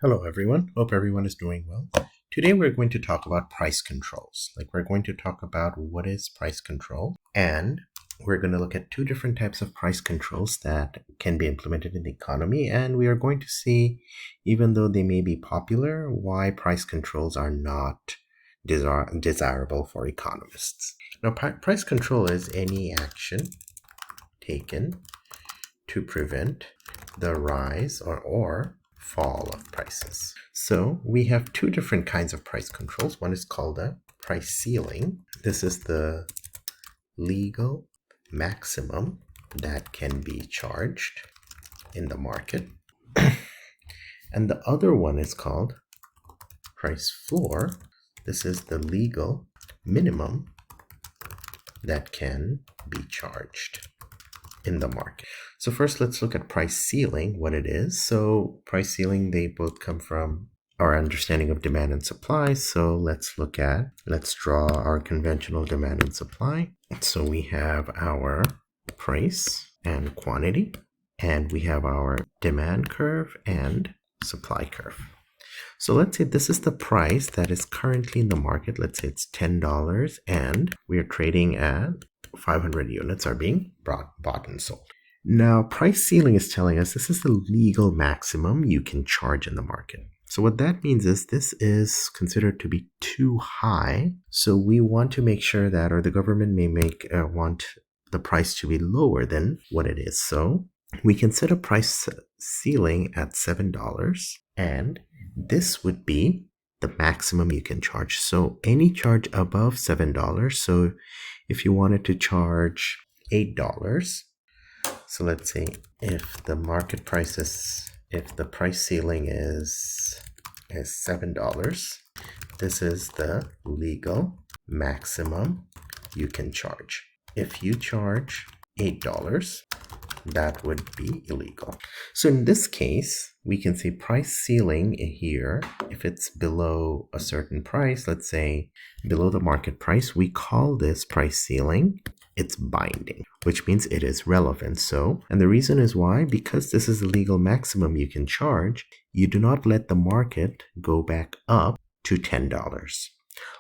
Hello everyone, hope everyone is doing well. Today we're going to talk about price controls. We're going to talk about what is price control, and we're going to look at two different types of price controls that can be implemented in the economy, and we are going to see, even though they may be popular, why price controls are not desirable for economists. Now, price control is any action taken to prevent the rise or fall of prices. So we have two different kinds of price controls. One is called a price ceiling. This is the legal maximum that can be charged in the market. And the other one is called price floor. This is the legal minimum that can be charged in the market. So first, let's look at price ceiling, what it is. So price ceiling, they both come from our understanding of demand and supply. So let's draw our conventional demand and supply. So we have our price and quantity, and we have our demand curve and supply curve. So let's say this is the price that is currently in the market. Let's say it's $10 and we are trading at 500 units are being bought and sold. Now, price ceiling is telling us this is the legal maximum you can charge in the market. So what that means is this is considered to be too high. So we want to make sure that, or the government may want the price to be lower than what it is. So we can set a price ceiling at $7, and this would be the maximum you can charge. So any charge above $7. So if you wanted to charge $8, so let's say if the price ceiling is $7, this is the legal maximum you can charge. If you charge $8, that would be illegal. So in this case, we can say price ceiling here, if it's below a certain price, let's say below the market price, we call this price ceiling, it's binding, which means it is relevant. So, and the reason is why, because this is the legal maximum you can charge, you do not let the market go back up to $10.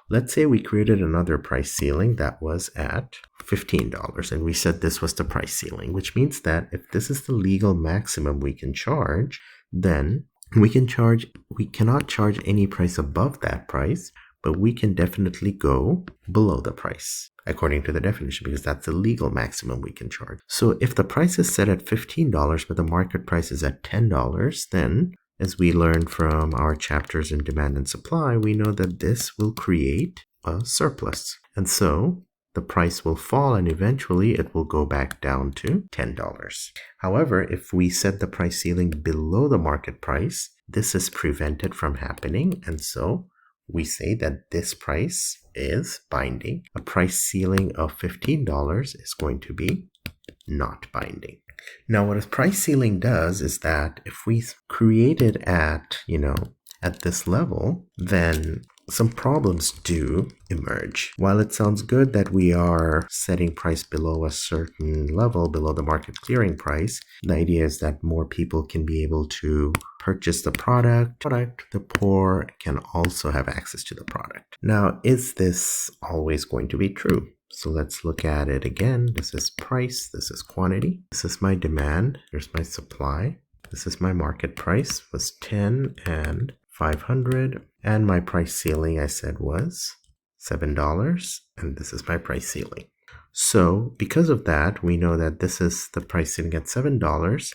Let's say we created another price ceiling that was at $15, and we said this was the price ceiling, which means that if this is the legal maximum we can charge, then we cannot charge any price above that price, but we can definitely go below the price according to the definition, because that's the legal maximum we can charge. So if the price is set at $15, but the market price is at $10, then as we learned from our chapters in demand and supply, we know that this will create a surplus. And so the price will fall and eventually it will go back down to $10. However, if we set the price ceiling below the market price, this is prevented from happening. And so we say that this price is binding. A price ceiling of $15 is going to be not binding. Now, what a price ceiling does is that if we create it at this level, then some problems do emerge. While it sounds good that we are setting price below a certain level, below the market clearing price, the idea is that more people can be able to purchase the product. The poor can also have access to the product. Now, is this always going to be true? So let's look at it again. This is price, this is quantity, this is my demand, here's my supply, this is my market price was 10 and 500, and my price ceiling I said was $7, and this is my price ceiling. So because of that, we know that this is the price ceiling at $7.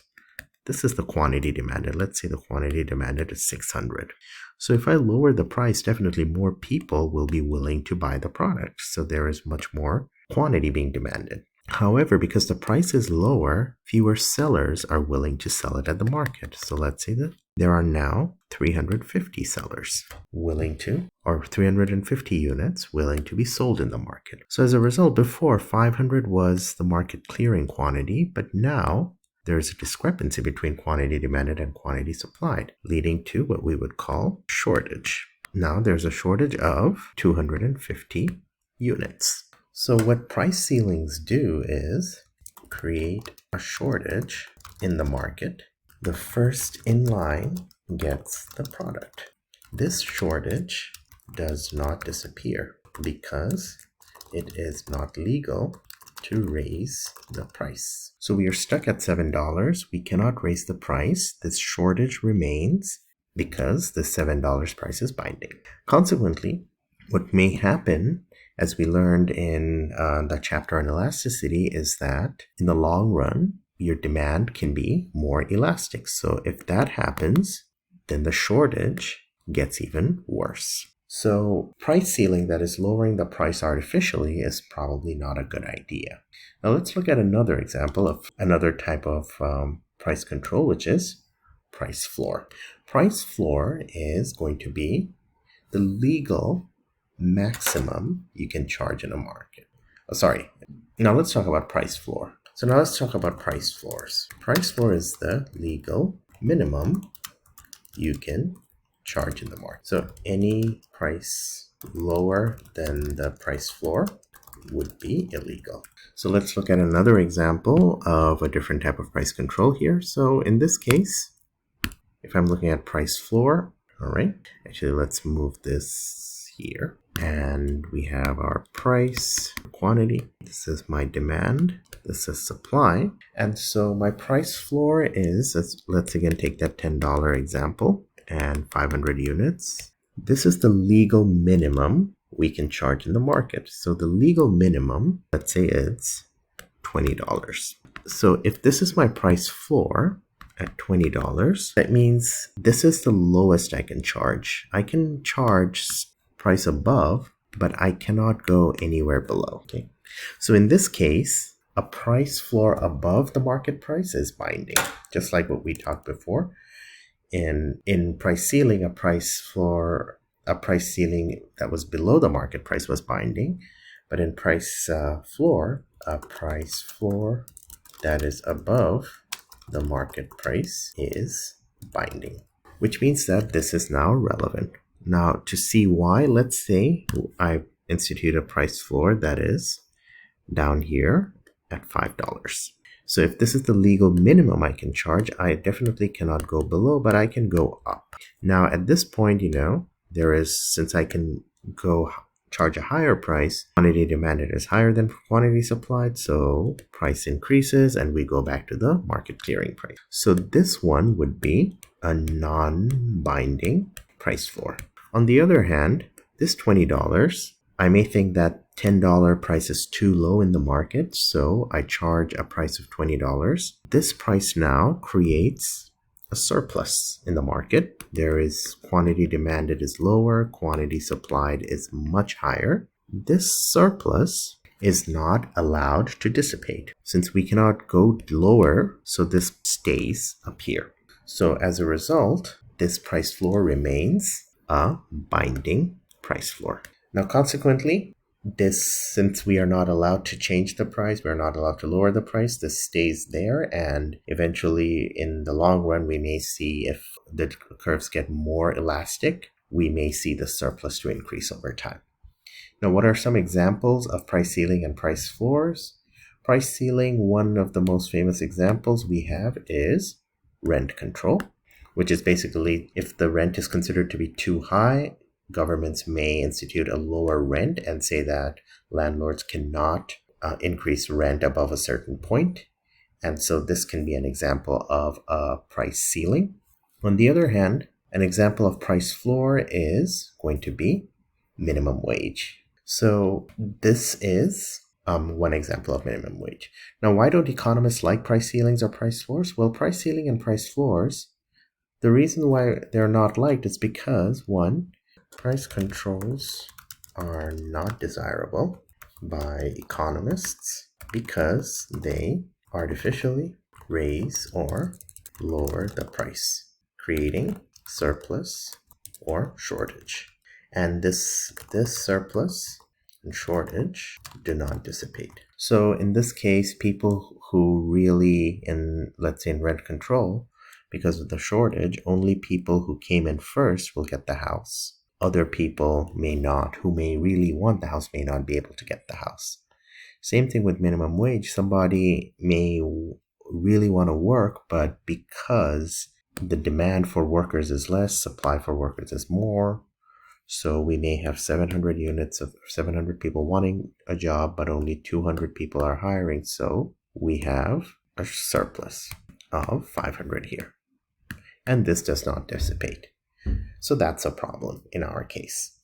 This is the quantity demanded. Let's say the quantity demanded is 600. So if I lower the price, definitely more people will be willing to buy the product. So there is much more quantity being demanded. However, because the price is lower, fewer sellers are willing to sell it at the market. So let's say that there are now 350 sellers willing to, or 350 units willing to be sold in the market. So as a result, before 500 was the market clearing quantity, but now there's a discrepancy between quantity demanded and quantity supplied, leading to what we would call shortage. Now there's a shortage of 250 units. So what price ceilings do is create a shortage in the market. The first in line gets the product. This shortage does not disappear because it is not legal to raise the price. So we are stuck at $7. We cannot raise the price. This shortage remains because the $7 price is binding. Consequently, what may happen, as we learned in the chapter on elasticity, is that in the long run, your demand can be more elastic. So if that happens, then the shortage gets even worse. So price ceiling, that is lowering the price artificially, is probably not a good idea. Now let's look at another example of another type of price control, which is price floor. Price floor is going to be the legal maximum you can charge in a market. Now let's talk about price floor. So now let's talk about price floors. Price floor is the legal minimum you can charge in the market. So any price lower than the price floor would be illegal. So let's look at another example of a different type of price control here. So in this case, if I'm looking at price floor, all right, actually let's move this here. And we have our price quantity. This is my demand. This is supply. And so my price floor is, let's again take that $10 example and 500 units. This is the legal minimum we can charge in the market. So the legal minimum, let's say it's $20. So if this is my price floor at $20, that means this is the lowest I can charge. I can charge price above, but I cannot go anywhere below. Okay. So in this case, a price floor above the market price is binding, just like what we talked before. In price ceiling, a price ceiling that was below the market price was binding, but in price floor, a price floor that is above the market price is binding, which means that this is now relevant. Now, to see why, let's say I institute a price floor that is down here at $5. So if this is the legal minimum I can charge, I definitely cannot go below, but I can go up. Now, at this point, since I can go charge a higher price, quantity demanded is higher than quantity supplied, so price increases and we go back to the market clearing price. So this one would be a non-binding price floor. On the other hand, this $20, I may think that $10 price is too low in the market, so I charge a price of $20. This price now creates a surplus in the market. There is quantity demanded is lower, quantity supplied is much higher. This surplus is not allowed to dissipate since we cannot go lower, so this stays up here. So as a result, this price floor remains a binding price floor. Now, consequently, since we are not allowed to change the price, we're not allowed to lower the price, this stays there, and eventually in the long run, we may see if the curves get more elastic, we may see the surplus to increase over time. Now, what are some examples of price ceiling and price floors? Price ceiling, one of the most famous examples we have is rent control, which is basically if the rent is considered to be too high, governments may institute a lower rent and say that landlords cannot increase rent above a certain point. And so this can be an example of a price ceiling. On the other hand, an example of price floor is going to be minimum wage. So this is one example of minimum wage. Now, why don't economists like price ceilings or price floors? Well, price ceiling and price floors, the reason why they're not liked is because, one, price controls are not desirable by economists because they artificially raise or lower the price, creating surplus or shortage. And this surplus and shortage do not dissipate. So in this case, people who really, let's say in rent control, because of the shortage, only people who came in first will get the house. Other people may not, who may really want the house, may not be able to get the house. Same thing with minimum wage. Somebody may really want to work, but because the demand for workers is less, supply for workers is more. So we may have 700 units of 700 people wanting a job, but only 200 people are hiring. So we have a surplus of 500 here. And this does not dissipate. So that's a problem in our case.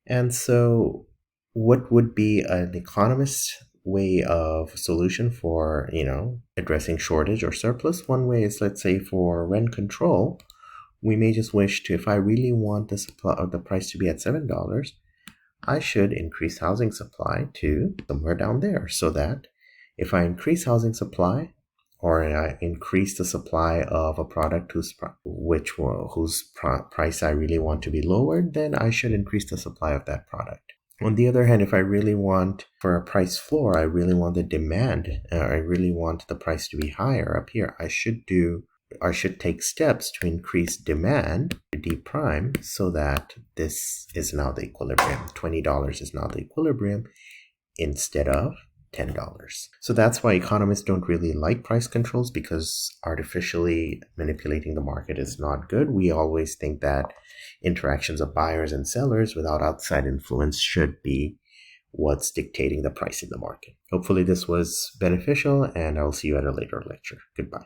And so what would be an economist's way of solution for, addressing shortage or surplus? One way is, let's say, for rent control, we may just wish to, if I really want the supply of the price to be at $7, I should increase housing supply to somewhere down there, so that if I increase housing supply, or I increase the supply of a product whose price I really want to be lowered, then I should increase the supply of that product. On the other hand, if I really want, for a price floor, I really want the demand, I really want the price to be higher up here, I should take steps to increase demand to D prime, so that this is now the equilibrium. $20 is now the equilibrium instead of $10. So that's why economists don't really like price controls, because artificially manipulating the market is not good. We always think that interactions of buyers and sellers without outside influence should be what's dictating the price in the market. Hopefully this was beneficial, and I'll see you at a later lecture. Goodbye.